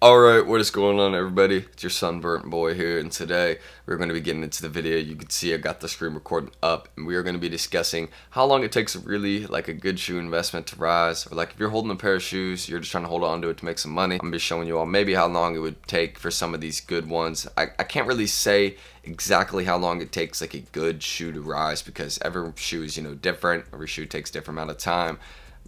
Alright, what is going on, everybody? It's your sunburnt boy here, and today we're going to be getting into the video. You can see I got the screen recording up, and we are going to be discussing how long it takes really like a good shoe investment to rise, or like if you're holding a pair of shoes, you're just trying to hold on to it to make some money. I'm going to be showing you all maybe how long it would take for some of these good ones. I can't really say exactly how long it takes like a good shoe to rise because every shoe is, different. Every shoe takes different amount of time.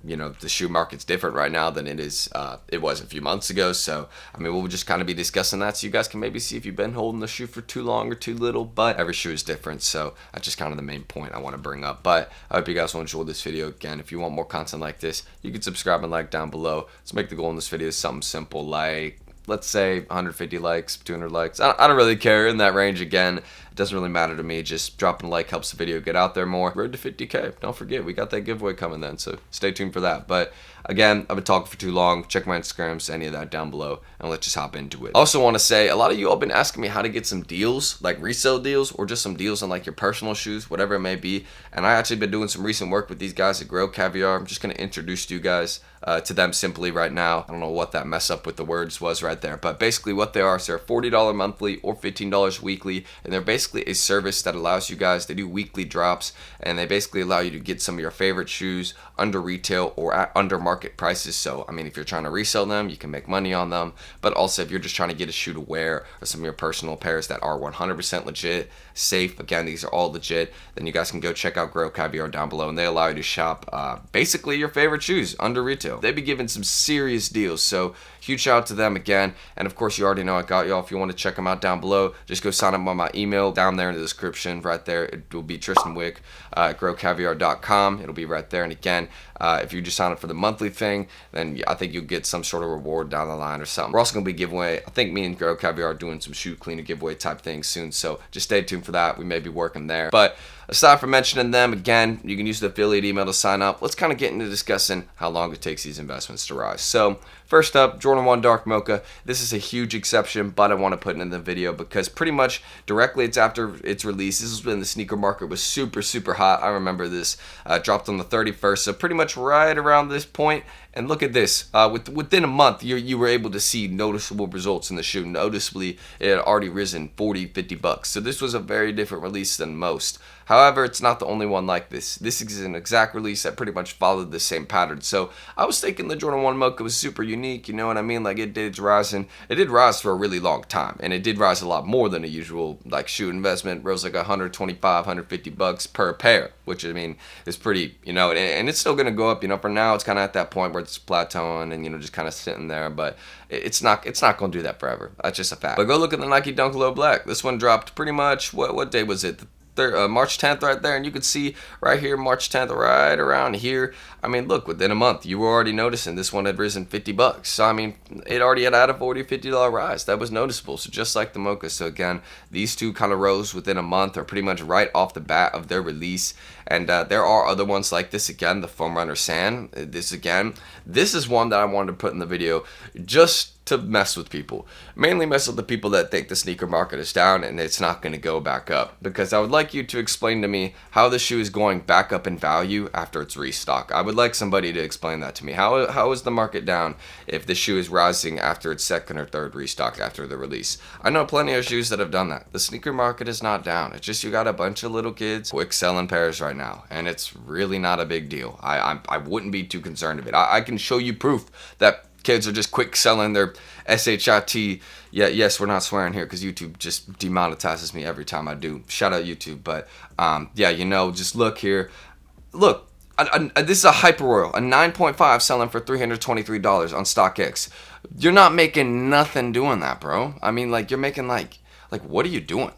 The shoe market's different right now than it was a few months ago. So, we'll just kind of be discussing that so you guys can maybe see if you've been holding the shoe for too long or too little, but every shoe is different. So that's just kind of the main point I want to bring up. But I hope you guys will enjoy this video. Again, if you want more content like this, you can subscribe and like down below. Let's make the goal in this video something simple like, let's say 150 likes, 200 likes. I don't really care, in that range. Again, it doesn't really matter to me. Just dropping a like helps the video get out there more. Road to 50k. Don't forget, we got that giveaway coming then, so stay tuned for that. But again, I've been talking for too long. Check my Instagrams, any of that down below, and let's just hop into it. Also want to say, a lot of you all been asking me how to get some deals, like resale deals, or just some deals on like your personal shoes, whatever it may be. And I actually been doing some recent work with these guys at Caviar. I'm just going to introduce you guys to them simply right now. I don't know what that mess up with the words was right there, but basically what they are is they're $40 monthly or $15 weekly, and they're basically a service that allows you guys, they do weekly drops, and they basically allow you to get some of your favorite shoes under retail or at under market prices. So if you're trying to resell them, you can make money on them, but also if you're just trying to get a shoe to wear or some of your personal pairs that are 100% legit, safe, again, these are all legit, then you guys can go check out Caviar down below, and they allow you to shop basically your favorite shoes under retail. They be giving some serious deals, so huge shout out to them again. And of course, you already know I got y'all. If you want to check them out down below, just go sign up on my email down there in the description right there. It will be Tristan Wick at growcaviar.com. It'll be right there. And again, if you just sign up for the monthly thing, then I think you'll get some sort of reward down the line or something. We're also going to be giveaway. I think me and Caviar are doing some shoe cleaner giveaway type things soon, so just stay tuned for that. We may be working there. But aside from mentioning them, again, you can use the affiliate email to sign up. Let's kind of get into discussing how long it takes these investments to rise. So first up, Jordan 1 Dark Mocha. This is a huge exception, but I want to put it in the video because pretty much directly it's after its release. This is when the sneaker market was super, super hot. I remember this dropped on the 31st, so pretty much right around this point. And look at this, within a month, you were able to see noticeable results in the shoe. Noticeably, it had already risen 40, 50 bucks. So this was a very different release than most. However, it's not the only one like this. This is an exact release that pretty much followed the same pattern. So I was thinking the Jordan 1 Mocha was super unique, you know what I mean? Like it did rise, and it did rise for a really long time. And it did rise a lot more than a usual like shoe investment. Rose like 125, 150 bucks per pair, which is pretty, and it's still going to go up, for now it's kind of at that point where it's plateauing and, just kind of sitting there, but it's not going to do that forever. That's just a fact. But go look at the Nike Dunk Low Black. This one dropped pretty much, what day was it? March 10th right there, and you can see right here March 10th right around here. Look, within a month you were already noticing this one had risen 50 bucks. So it already had a $40 $50 rise. That was noticeable. So just like the Mocha. So again, these two kind of rose within a month, or pretty much right off the bat of their release. And there are other ones like this. Again, the Foam Runner Sand. This is one that I wanted to put in the video just to mess with people, mainly mess with the people that think the sneaker market is down and it's not going to go back up, because I would like you to explain to me how the shoe is going back up in value after its restock. I would like somebody to explain that to me. How is the market down if the shoe is rising after its second or third restock after the release? I know plenty of shoes that have done that. The sneaker market is not down. It's just you got a bunch of little kids quick selling pairs right now, and it's really not a big deal. I wouldn't be too concerned of it. I can show you proof that kids are just quick selling their SHIT. Yeah, yes, we're not swearing here because YouTube just demonetizes me every time I do. Shout out YouTube. But just look here. Look, this is a Hyper Royal, a 9.5 selling for $323 on StockX. You're not making nothing doing that, bro. You're making like what are you doing?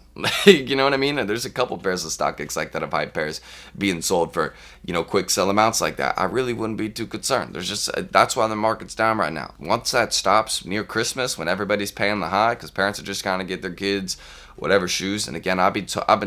You know what I mean? And there's a couple pairs of StockX like that, of hype pairs being sold for, quick sell amounts like that. I really wouldn't be too concerned. That's why the market's down right now. Once that stops near Christmas, when everybody's paying the high, because parents are just kind of get their kids whatever shoes. And again, I'm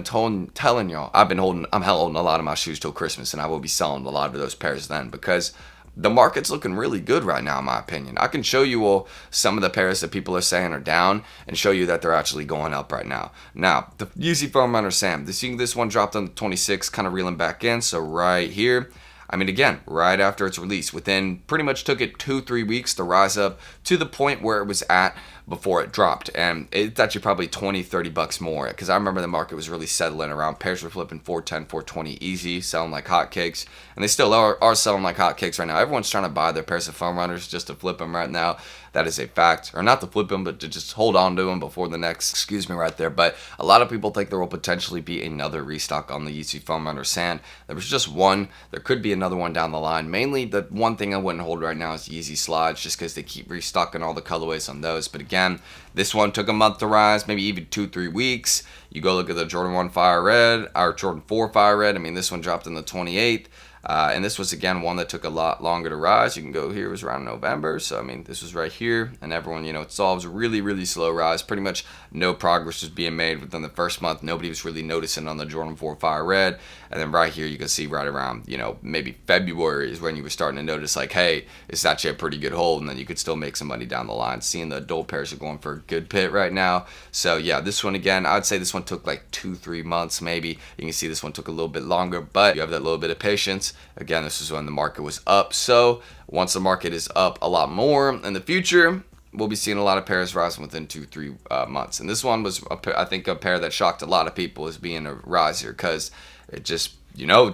holding a lot of my shoes till Christmas, and I will be selling a lot of those pairs then, because the market's looking really good right now, in my opinion. I can show you all some of the pairs that people are saying are down and show you that they're actually going up right now. Now, the Yeezy Foam Runner Sam. This one dropped on the 26th, kind of reeling back in. So right here, I mean, again, right after its release, within pretty much took it 2-3 weeks to rise up to the point where it was at before it dropped. And it's actually probably 20-30 bucks more, because I remember the market was really settling around. Pairs were flipping 410, 420 easy, selling like hotcakes, and they still are selling like hotcakes right now. Everyone's trying to buy their pairs of foam runners just to flip them right now. That is a fact. Or not to flip them, but to just hold on to them before the next, excuse me right there. But a lot of people think there will potentially be another restock on the Yeezy foam runner sand. There was just one. There could be another one down the line. Mainly, the one thing I wouldn't hold right now is Yeezy slides, just because they keep restocking all the colorways on those. But again, this one took a month to rise, maybe even 2-3 weeks. You go look at the Jordan 1 Fire Red, or Jordan 4 Fire Red. I mean, this one dropped on the 28th. And this was, again, one that took a lot longer to rise. You can go here, it was around November. So, I mean, this was right here. And everyone, it solves a really, really slow rise. Pretty much no progress was being made within the first month. Nobody was really noticing on the Jordan 4 Fire Red. And then right here, you can see right around, maybe February is when you were starting to notice, like, hey, it's actually a pretty good hold. And then you could still make some money down the line. Seeing the adult pairs are going for a good pit right now. So, yeah, this one, again, I'd say this one took like 2-3 months maybe. You can see this one took a little bit longer. But you have that little bit of patience. Again, this is when the market was up. So once the market is up a lot more in the future, we'll be seeing a lot of pairs rising within 2-3 months. And this one was, I think, a pair that shocked a lot of people as being a riser, because it just,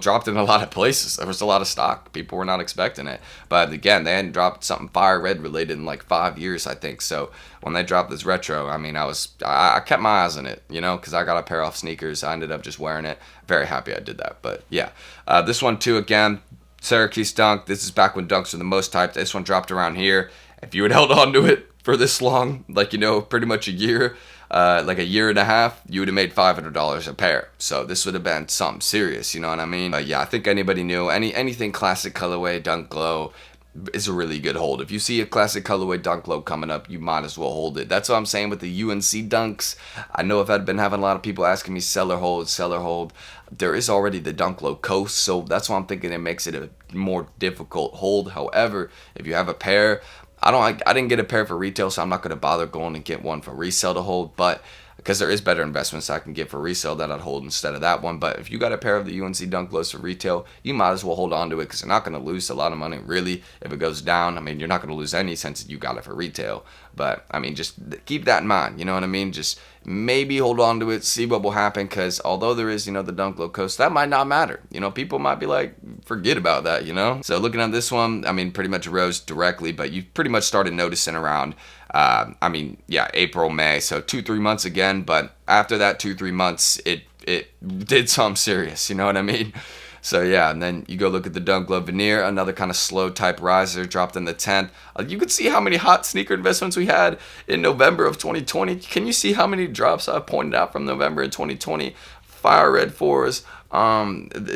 dropped in a lot of places. There was a lot of stock. People were not expecting it. But again, they hadn't dropped something fire red related in like 5 years, I think. So when they dropped this retro, I mean, I kept my eyes on it, because I got a pair off sneakers. I ended up just wearing it. Very happy I did that. But yeah, this one too, again, Syracuse dunk. This is back when dunks were the most typed. This one dropped around here. If you had held on to it for this long, like, pretty much a year, like a year and a half, you would have made $500 a pair. So this would have been something serious, you know what I mean? But yeah, I think anybody knew anything classic colorway dunk glow is a really good hold. If you see a classic colorway dunk low coming up, you might as well hold it. That's what I'm saying with the UNC dunks. I know if I'd been having a lot of people asking me seller hold, there is already the dunk low coast, so that's why I'm thinking it makes it a more difficult hold. However, if you have a pair, I didn't get a pair for retail, so I'm not going to bother going and get one for resale to hold, but because there is better investments I can get for resale that I'd hold instead of that one. But if you got a pair of the UNC Dunk Lows for retail, you might as well hold on to it, because you're not going to lose a lot of money, really, if it goes down. I mean, you're not going to lose any since you got it for retail. But, I mean, just keep that in mind, you know what I mean? Just maybe hold on to it, see what will happen, because although there is, the Dunk Low Coast, that might not matter. People might be like, forget about that, So looking at this one, I mean, pretty much rose directly, but you pretty much started noticing around April, May, so 2-3 months again. But after that 2-3 months, it did something serious, you know what I mean? So yeah, and then you go look at the Dunk Low Veneer, another kind of slow type riser, dropped in the 10th. You could see how many hot sneaker investments we had in November of 2020. Can you see how many drops I pointed out from November in 2020? Fire Red 4s.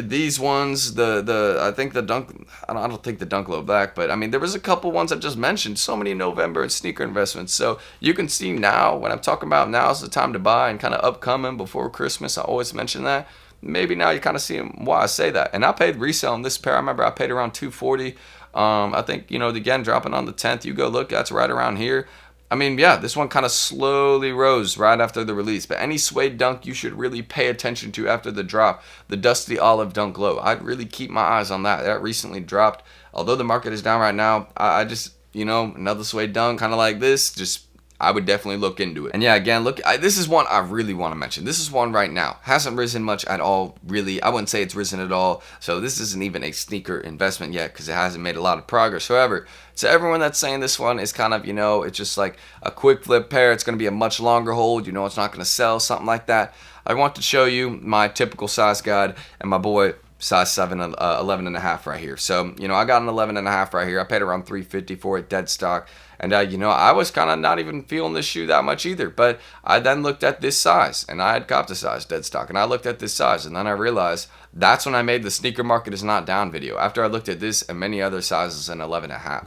These ones, I think the Dunk, I don't think the Dunk Low Black, but I mean, there was a couple ones I just mentioned, so many November sneaker investments. So you can see now, when I'm talking about now is the time to buy and kind of upcoming before Christmas, I always mention that. Maybe now you kind of see why I say that. And I paid resale on this pair. I remember I paid around $240. I think, again, dropping on the 10th, you go look, that's right around here. I mean, yeah, this one kind of slowly rose right after the release. But any suede dunk you should really pay attention to after the drop. The Dusty Olive Dunk Low. I'd really keep my eyes on that. That recently dropped. Although the market is down right now, I just, another suede dunk kind of like this, I would definitely look into it. And yeah, again, this is one I really want to mention. This is one right now. Hasn't risen much at all, really. I wouldn't say it's risen at all. So this isn't even a sneaker investment yet, because it hasn't made a lot of progress. However, to everyone that's saying this one is kind of, it's just like a quick flip pair. It's going to be a much longer hold. It's not going to sell, something like that. I want to show you my typical size guide and my boy size 7, 11.5 right here. So, I got an 11.5 right here. I paid around $350 for it, dead stock. And, I was kind of not even feeling this shoe that much either. But I then looked at this size, and I had copped a size, dead stock. And I looked at this size, and then I realized that's when I made the sneaker market is not down video. After I looked at this and many other sizes in 11.5.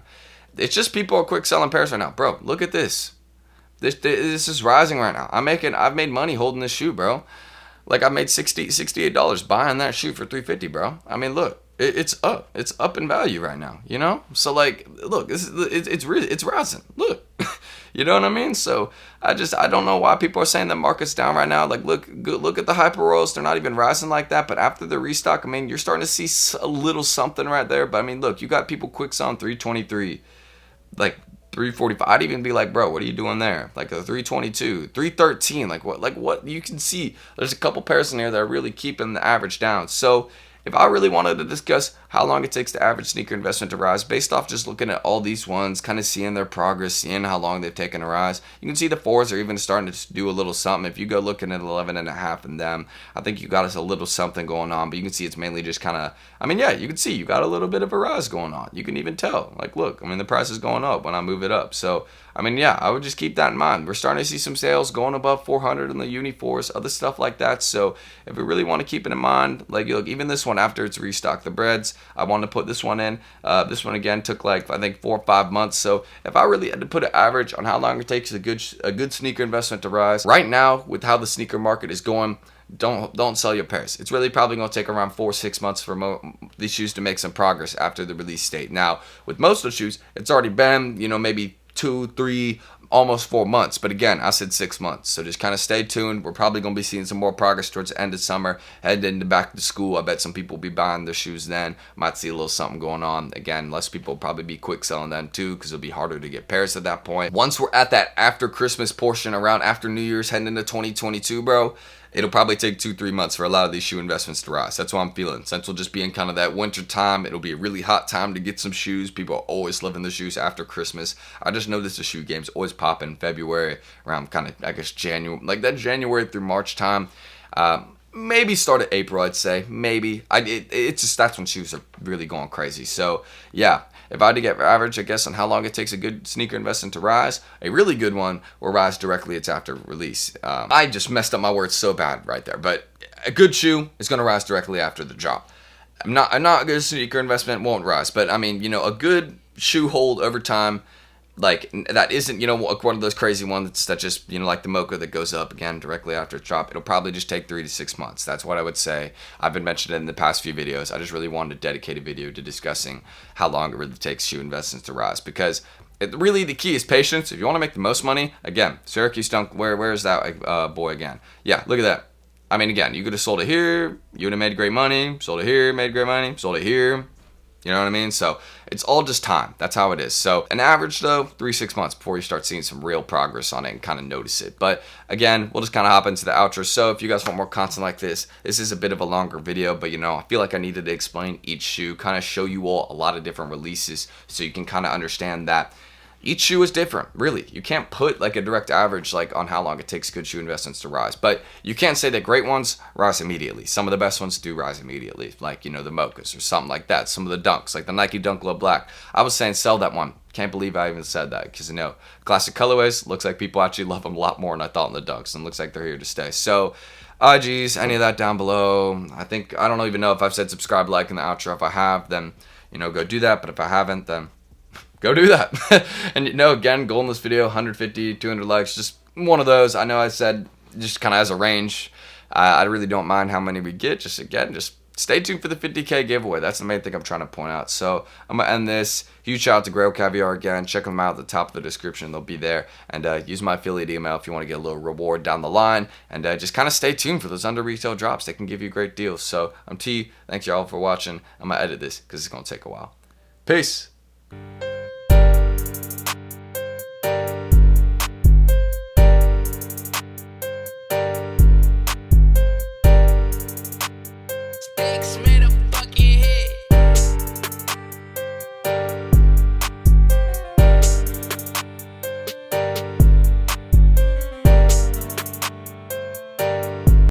It's just people are quick selling pairs right now. Bro, look at this. This is rising right now. I've made money holding this shoe, bro. Like, I made $68 buying that shoe for $350, bro. I mean, look. It's up in value right now, you know. So like, look, it's really, it's rising. Look, you know what I mean. So I don't know why people are saying the market's down right now. Like, look at the hyper royals, they're not even rising like that. But after the restock, I mean, you're starting to see a little something right there. But I mean, look, you got people quicks on 323, like 345. I'd even be like, bro, what are you doing there? Like a 322, 313, like what you can see. There's a couple pairs in here that are really keeping the average down. So if I really wanted to discuss how long it takes the average sneaker investment to rise, based off just looking at all these ones, kind of seeing their progress, seeing how long they've taken to rise, you can see the fours are even starting to do a little something. If you go looking at 11 and a half in them, I think you got us a little something going on, but you can see it's mainly just kind of, I mean, yeah, you can see you got a little bit of a rise going on. You can even tell, like, look, I mean, the price is going up when I move it up. So, I mean, yeah, I would just keep that in mind. We're starting to see some sales going above 400 in the uni fours, other stuff like that. So if we really want to keep it in mind, like, look, even this one after it's restocked, the breads, I want to put this one in. This one again took like, I think 4 or 5 months. So if I really had to put an average on how long it takes a good sneaker investment to rise, right now with how the sneaker market is going, don't sell your pairs. It's really probably going to take around 4 or 6 months for these shoes to make some progress after the release date. Now with most of the shoes, it's already been, you know, maybe 2, 3, almost 4 months. But again, I said 6 months. So just kind of stay tuned. We're probably going to be seeing some more progress towards the end of summer, heading into back to school. I bet some people will be buying their shoes then. Might see a little something going on. Again, less people will probably be quick selling them too, because it'll be harder to get pairs at that point. Once we're at that after Christmas portion, around after New Year's, heading into 2022, bro, it'll probably take 2-3 months for a lot of these shoe investments to rise. That's what I'm feeling. Since we'll just be in kind of that winter time, it'll be a really hot time to get some shoes. People are always loving the shoes after Christmas. I just noticed the shoe games always pop in February, around kind of, I guess, January, like that January through March time. Maybe start of April, I'd say. Maybe. It's just, that's when shoes are really going crazy. So, yeah. If I had to get average, I guess, on how long it takes a good sneaker investment to rise, a really good one will rise directly it's after release. I just messed up my words so bad right there. But a good shoe is going to rise directly after the drop. I'm not a good sneaker investment won't rise. But, I mean, you know, a good shoe hold over time, like, that isn't, you know, one of those crazy ones that just, you know, like the Mocha that goes up again directly after it's dropped. It'll probably just take 3 to 6 months. That's what I would say. I've been mentioning it in the past few videos. I just really wanted to dedicate a video to discussing how long it really takes shoe investments to rise, because really the key is patience. If you want to make the most money, again, Syracuse Dunk, where is that boy again? Yeah, look at that. I mean, again, you could have sold it here, you would have made great money, sold it here, made great money, sold it here. You know what I mean? So it's all just time. That's how it is. So an average though, 3-6 months before you start seeing some real progress on it and kind of notice it. But again, we'll just kind of hop into the outro. So if you guys want more content like this is a bit of a longer video, but you know, I feel like I needed to explain each shoe, kind of show you all a lot of different releases so you can kind of understand that each shoe is different, really. You can't put like a direct average like on how long it takes good shoe investments to rise. But you can't say that great ones rise immediately. Some of the best ones do rise immediately, like, you know, the Mochas or something like that. Some of the Dunks, like the Nike Dunk Low Black. I was saying sell that one. Can't believe I even said that, because, you know, classic colorways, looks like people actually love them a lot more than I thought in the Dunks, and looks like they're here to stay. So, IGs, any of that down below. I don't even know if I've said subscribe, like in the outro. If I have, then, you know, go do that. But if I haven't, then go do that. And, you know, again, goal in this video, 150, 200 likes, just one of those. I know I said just kind of as a range. I really don't mind how many we get. Just, again, just stay tuned for the 50K giveaway. That's the main thing I'm trying to point out. So I'm going to end this. Huge shout out to Caviar again. Check them out at the top of the description. They'll be there. And use my affiliate email if you want to get a little reward down the line. And just kind of stay tuned for those under retail drops. They can give you great deals. So I'm T. Thanks y'all for watching. I'm going to edit this because it's going to take a while. Peace.